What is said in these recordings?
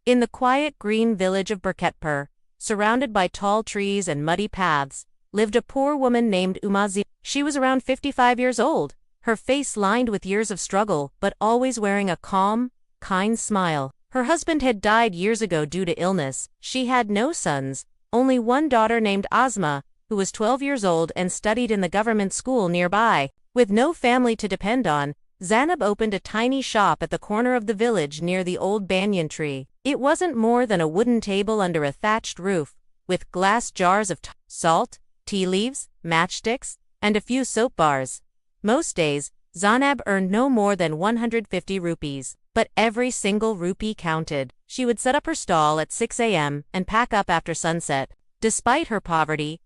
In the quiet green village of Berketpur, surrounded by tall trees and muddy paths, lived a poor woman named Umazi. She was around 55 years old, her face lined with years of struggle, but always wearing a calm, kind smile. Her husband had died years ago due to illness. She had no sons, only one daughter named Asma, who was 12 years old and studied in the government school nearby. With no family to depend on, Zainab opened a tiny shop at the corner of the village near the old banyan tree. It wasn't more than a wooden table under a thatched roof, with glass jars of salt, tea leaves, matchsticks, and a few soap bars. Most days, Zainab earned no more than 150 rupees, but every single rupee counted. She would set up her stall at 6 a.m. and pack up after sunset. Despite her poverty,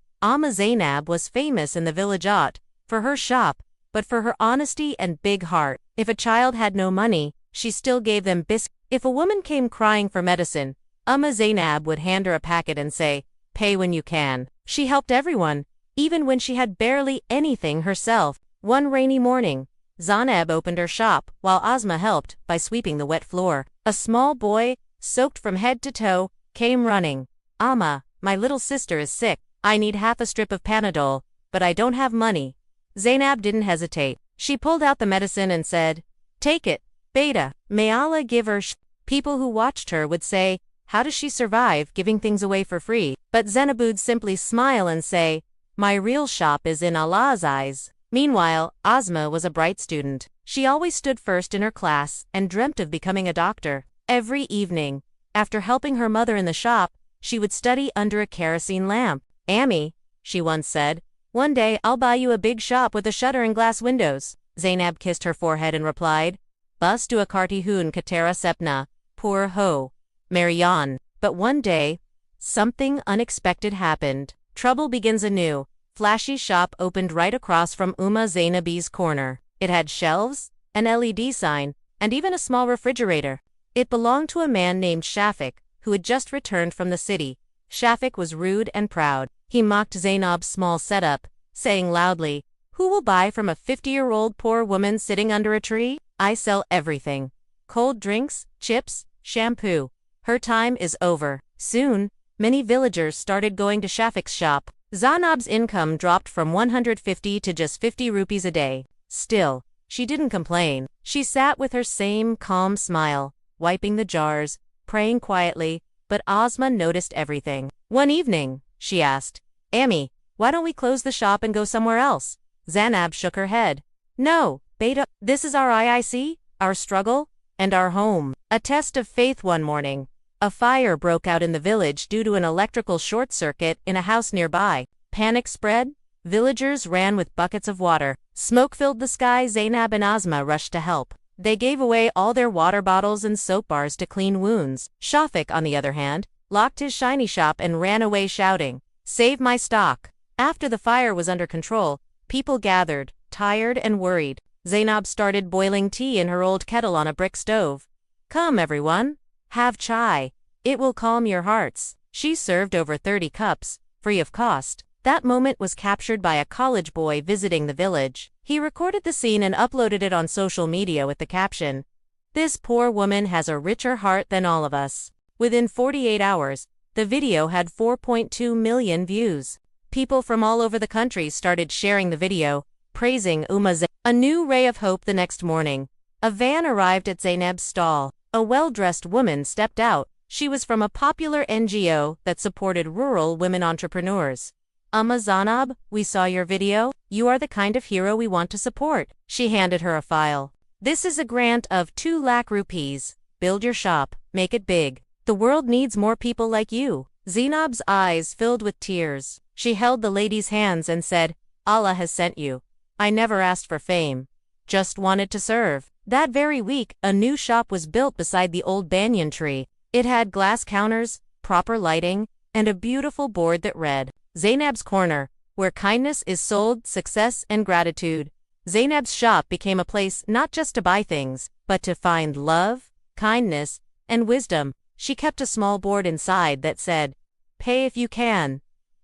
Zainab was famous in the village not for her shop, but for her honesty and big heart. If a child had no money, she still gave them biscuits. If a woman came crying for medicine, Zainab would hand her a packet and say, "Pay when you can." She helped everyone, even when she had barely anything herself. One rainy morning, Zainab opened her shop, while Asma helped by sweeping the wet floor. A small boy, soaked from head to toe, came running. "Amma, my little sister is sick. I need half a strip of Panadol, but I don't have money." Zainab didn't hesitate. She pulled out the medicine and said, "Take it, Beta. May Allah give her People who watched her would say, "How does she survive giving things away for free?" But Zainab would simply smile and say, "My real shop is in Allah's eyes." Meanwhile, Asma was a bright student. She always stood first in her class and dreamt of becoming a doctor. Every evening, after helping her mother in the shop, she would study under a kerosene lamp. "Ammi," she once said, "one day I'll buy you a big shop with a shutter and glass windows." Zainab kissed her forehead and replied, "Bus du akarti hun katera sepna, poor ho, Marianne." But one day, something unexpected happened. Trouble begins anew. Flashy shop opened right across from Zainab's corner. It had shelves, an LED sign, and even a small refrigerator. It belonged to a man named Shafik, who had just returned from the city. Shafik was rude and proud. He mocked Zainab's small setup, saying loudly, "Who will buy from a 50-year-old poor woman sitting under a tree? I sell everything. Cold drinks, chips, shampoo. Her time is over." Soon, many villagers started going to Shafik's shop. Zainab's income dropped from 150 to just 50 rupees a day. Still, she didn't complain. She sat with her same calm smile, wiping the jars, praying quietly, but Asma noticed everything. One evening, she asked, "Ammi, why don't we close the shop and go somewhere else?" Zainab shook her head. "No, Beta, this is our IIC, our struggle, and our home." A test of faith. One morning, a fire broke out in the village due to an electrical short circuit in a house nearby. Panic spread. Villagers ran with buckets of water. Smoke filled the sky. Zainab and Asma rushed to help. They gave away all their water bottles and soap bars to clean wounds. Shafik, on the other hand, locked his shiny shop and ran away shouting, "Save my stock." After the fire was under control, people gathered, tired and worried. Zainab started boiling tea in her old kettle on a brick stove. "Come, everyone. Have chai. It will calm your hearts." She served over 30 cups, free of cost. That moment was captured by a college boy visiting the village. He recorded the scene and uploaded it on social media with the caption, "This poor woman has a richer heart than all of us." Within 48 hours, the video had 4.2 million views. People from all over the country started sharing the video, praising Zainab. A new ray of hope. The next morning, a van arrived at Zainab's stall. A well-dressed woman stepped out. She was from a popular NGO that supported rural women entrepreneurs. Zainab, we saw your video. You are the kind of hero we want to support." She handed her a file. "This is a grant of 2 lakh rupees. Build your shop, make it big. The world needs more people like you." Zainab's eyes filled with tears. She held the lady's hands and said, "Allah has sent you. I never asked for fame. Just wanted to serve." That very week, a new shop was built beside the old banyan tree. It had glass counters, proper lighting, and a beautiful board that read, "Zainab's Corner, where kindness is sold, success and gratitude." Zainab's shop became a place not just to buy things, but to find love, kindness, and wisdom. She kept a small board inside that said, "Pay if you can.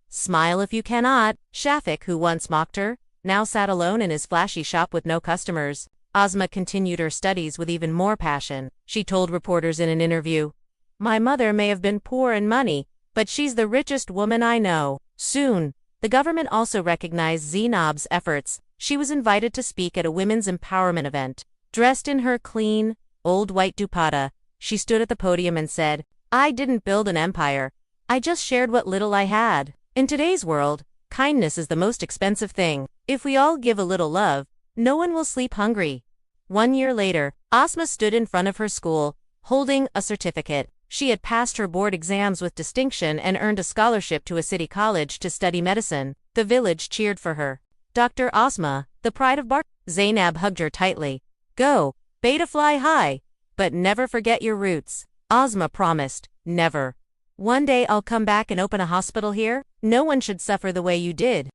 Smile if you cannot." Shafik, who once mocked her, now sat alone in his flashy shop with no customers. Asma continued her studies with even more passion. She told reporters in an interview, My mother may have been poor in money, but she's the richest woman I know. Soon, the government also recognized Zainab's efforts. She was invited to speak at a women's empowerment event. Dressed in her clean, old white dupatta, she stood at the podium and said, "I didn't build an empire. I just shared what little I had." In today's world, kindness is the most expensive thing. If we all give a little love, no one will sleep hungry. 1 year later, Asma stood in front of her school, holding a certificate. She had passed her board exams with distinction and earned a scholarship to a city college to study medicine. The village cheered for her. Dr. Asma, the pride of Bar. Zainab hugged her tightly. "Go, beta fly high, but never forget your roots." Asma promised, "Never. One day I'll come back and open a hospital here. No one should suffer the way you did."